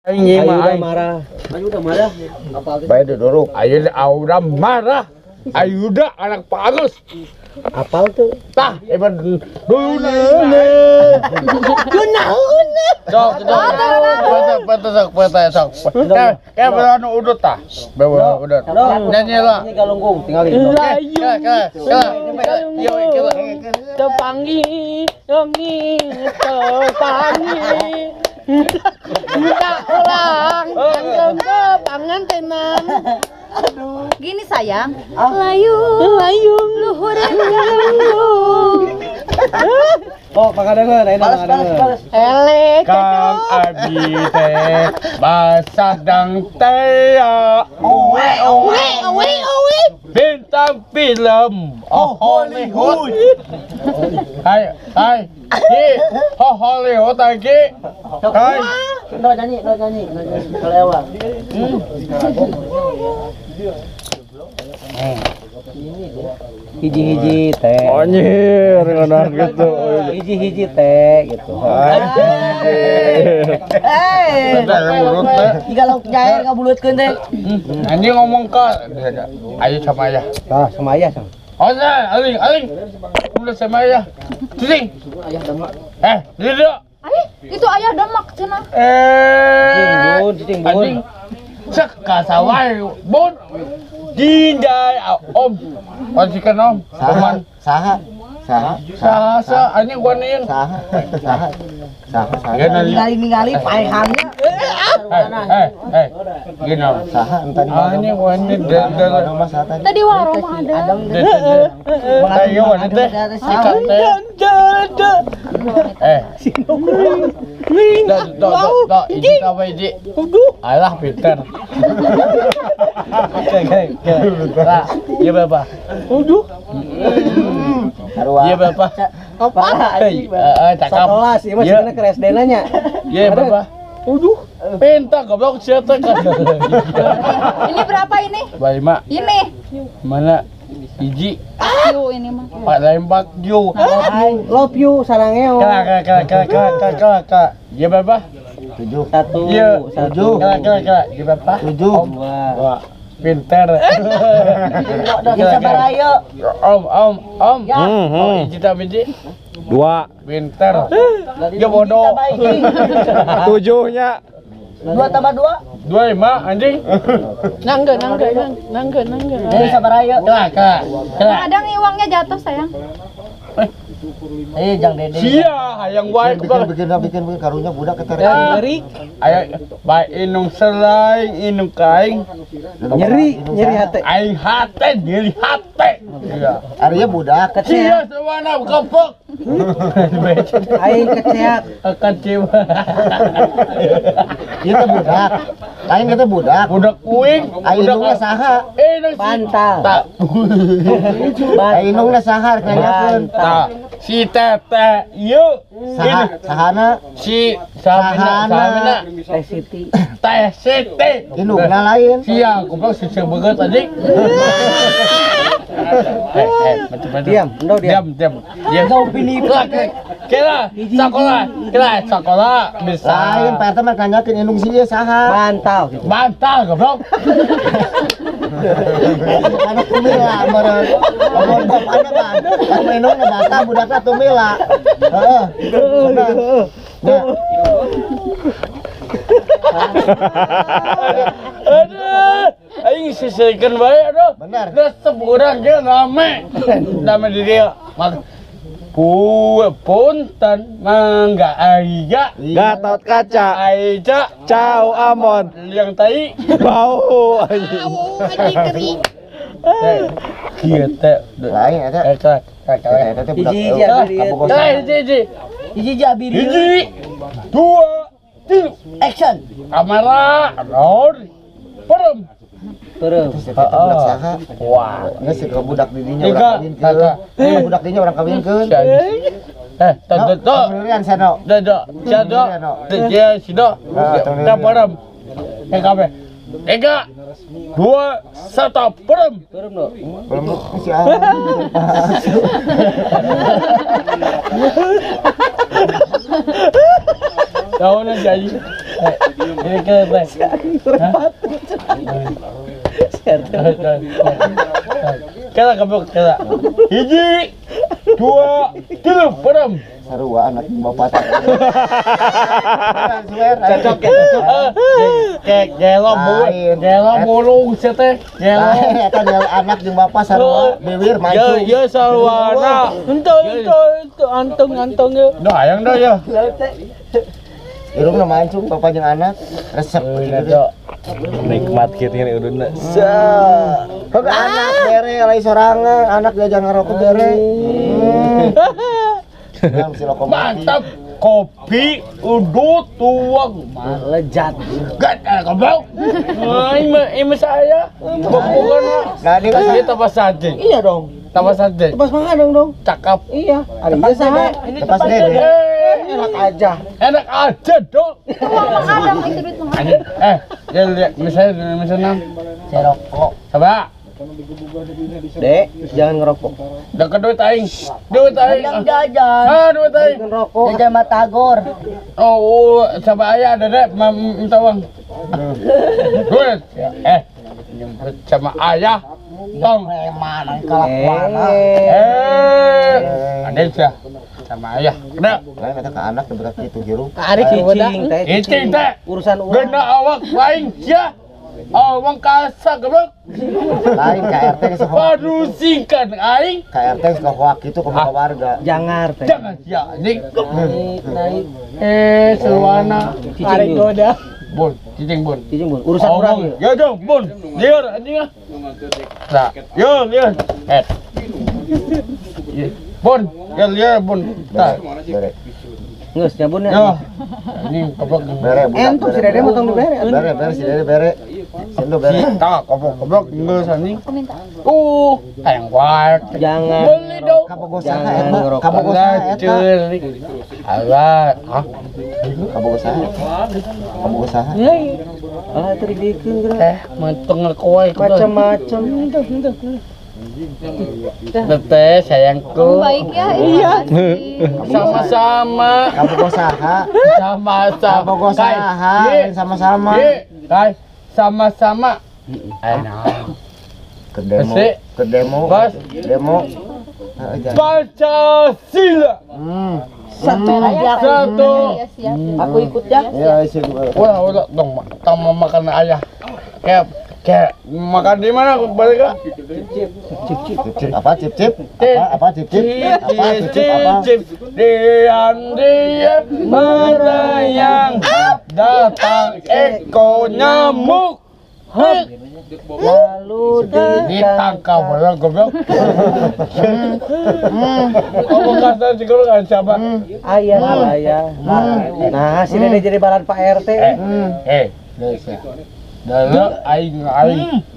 Ayo udah marah. Baik duduk. Ayo udah marah. Ayo udah anak bagus. Apal tuh? Tah, emang dulu. Sok. Kayak beranu udut tah. Bawa udut. Nyanyi lah. Ini galunggung, tinggalin. Tepangi, minta ulang, ke pangantenan. Gini sayang, layung, luhurin galunggung. Oh, pangadengeun, ayeuna pangadengeun. Ele, Kang Abi teh basadang teh Owe. bintang film Hollywood. Hai. Hollywood lagi. Hai. Do nyanyi. Kalewa. Hiji-hiji teh. Anjir, ngono gitu. Hiji-hiji teh gitu. Kalau jair ngabulutkeun teh. Anjing ngomong ke ayo sama ayah. Tah, sama ayah sang. Oh, aling. Udah sama ayah. Cing. Duduk. Itu ayah demak cenah. Cing Cek kasawai, Bun. Dindai Om. Osikan Om. Saha. Anjing gua nih. Saha. Ningali paehannya. Gini Om. Saha tadi. Anjing gua nih Tadi warung ada. Ayo teh. Sikat teh. Ini apa ini? Alah pinter. Iya bapak. Iya bapak. Apa? Cakap. Kelas, ieu mah cenah ke SD nanya. Iya bapak. Pintar goblok siapa kan? Ini berapa ini? Baik mak. Ini. Mana? Iji. Yuk ini mah. Pak lembak you. Love you sarangeo. Kak. Iya bapak. 7. Iya. 7. Kak. Iya bapak. 7. Wah. Pinter. Sabar ayo. Om. Oh, Iji tak biji. 2. Pinter. Ya bodoh. 7-nya. 2 tambah 2. 25 anjing. Nangga. Sabar ayo. Kak. Kadang uangnya jatuh sayang. Jang Dede. Sia hayang wae Bikin karunya budak ketar. Nyeri. Ayo bae inung selai, inung kaing. Nyeri hate. Aing hate, nyeri hate. Iya. Arya budak Sia sewana kepok. aing keceat. Akan cewa. Ieu teh budak. Aing teh budak. Budak kuing, Aing saha? Inung Bantal. tak. Aing saha kanyakeun. Tak. Si tete, yuk. Sahana Si Samina. Teh Siti. Teh Siti. Indungna lain. Sia, goblok sisi beget anjing. Diam. Kau pilih kira sekolah bisa. Lain Pak RT mah kanyakeun indung si ieu saha? Bantal gitu. Bantal goblok. Karena tumila meureun. Omong bapana kan. Kan indungna data budakna tumila. Heeh. Nah. Aduh, aing sisikeun bae aduh. Bener. Resep urang ge rame. Rame di dia. Punten mangga aya. Gatot kaca. Aija Cao Amon. yang tai. Bau anjing. Kieu teh. Lain eta. Eta teh budak. Hiji abiri. Hiji, 2, 3. Action. Kamera, roll. Perem. Terus budak saha? Wah, Geus ke budak didinya Tiga. orang kawin. Budak didinya orang kawinkeun. tuh. Pemilihan seno. Dada, jado. Dia sido. Kita perem. Kabeh. 3, 2, 1, perem. Belum si ah. Tahu na jadi. Ini ke bang. Kala goblok kala. Hiji, dua, tiga, padam. Sarua anak bapak. Cocok ya. Kayak gelo bulung teh. Gelo. Eta anak jeung bapak sarua bibir maju. Ya sarwana. Ente anteng ya. Dah yang dah ya. Irungna mancung bapak jeung anak resep gitu. Nikmat gitu ini udahna. Kok anak bere lain sorangan, anak diajak ngerokok bere. Mantap. Kopi udut tuang lezat. Gak goblok. Ini saya. Bukan. Nah, ini Ini tapas saja. Iya dong. Tapas saja. Pas mangadang dong. Cakep. Iya. Ada saha. Ini Tepas dede. enak aja. Enak aja dong. Uang mengadang itu duit mengadang. Ya lihat misalnya Serokok. coba. Dek, jangan ngerokok. Dah kedua aing. Duit aing. Jajan. Duit aing. Ngerokok. Jajan Batagor. Oh, sama ayah ada deh minta uang. Duit. Nyempet sama ayah. Tong. Mana kelakuan. Ada sih sama ayah. Ada. Lain kata ke anak berat itu giru. Ari cicing teh. Cicing teh. Urusan Gena awak lain sia. Awang kasak goblok. Lain KRT geus hoak. Waduh singkan aing. KRT geus hoak itu ke warga. jangar teh. Jangan sia anjing. Naik. Selwana. Ari goda. Bun, cicing bun. Cicing bun. Urusan urang. Ya dong, bun. Liur anjing ah. Nah, yo liur. Bun, ya liur bun. Tah. Bere. Geus nyabunnya. Yo. Ini goblok. Bere budak. Entuk si Dede motong dibere. Bere si Dede bere. Sendo bere. Kita goblok geus anjing. Aku minta. Hayang wae. Jangan. Beli dong. Kabogoh Jangan saha eta? ngerokok. Kabogoh saha eta? Culik. Alah, Kabogoh saha? Kabogoh saha? Ah tadi dikeun geura. menteng kowe Macam-macam. Teteh sayangku. Baik ya. Iya. Sama-sama. Kabogoh saha? Sama-sama. Kabogoh saha? Lain sama-sama. Kai, sama-sama. Enak. Ke demo. Asik. Ke demo. Bos. Demo. Pancasila. Satu aja. Satu. Iya siap. Aku ikut ya. Ya, sih. Udah dong, tambah makan ayah. Kayak makan di mana balik kak? Cip-cip apa cip-cip? Apa cip-cip? Apa cip-cip apa? Diam merayang datang eko nyamuk. Lalu Ditangkap orang goblok. Oh kasar sih kalau nggak siapa. ayah. Nah, si Dede jadi balan Pak RT. Dulu aing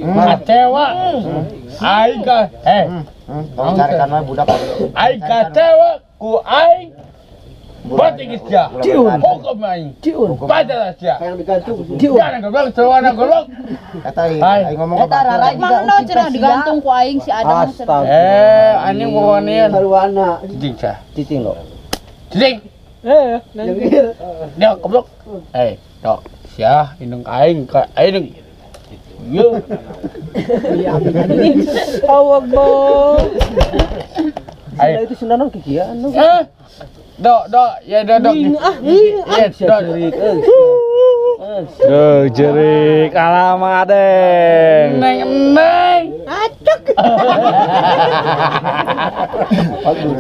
kecewa. Aing Tolong carikan mah budak. aing kecewa ku aing. Berarti dia. Hukum aing. Pada sia. Jangan goblok, celana goblok. Kata aing ngomong apa? Mana cenah digantung ku aing si Adang. Anjing pokoknya. Saruana. Cicing cah. Cicing lo. Cicing. Dia goblok. Dok. Sia, indung aing ka aing. Yo. Awak bos. Aing. Itu sendanon kikian. Dok, ya dok. Iya, dok. Jerik alamat deng. Neng. Acak.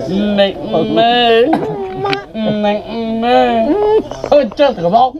Neng. Ucap goblok.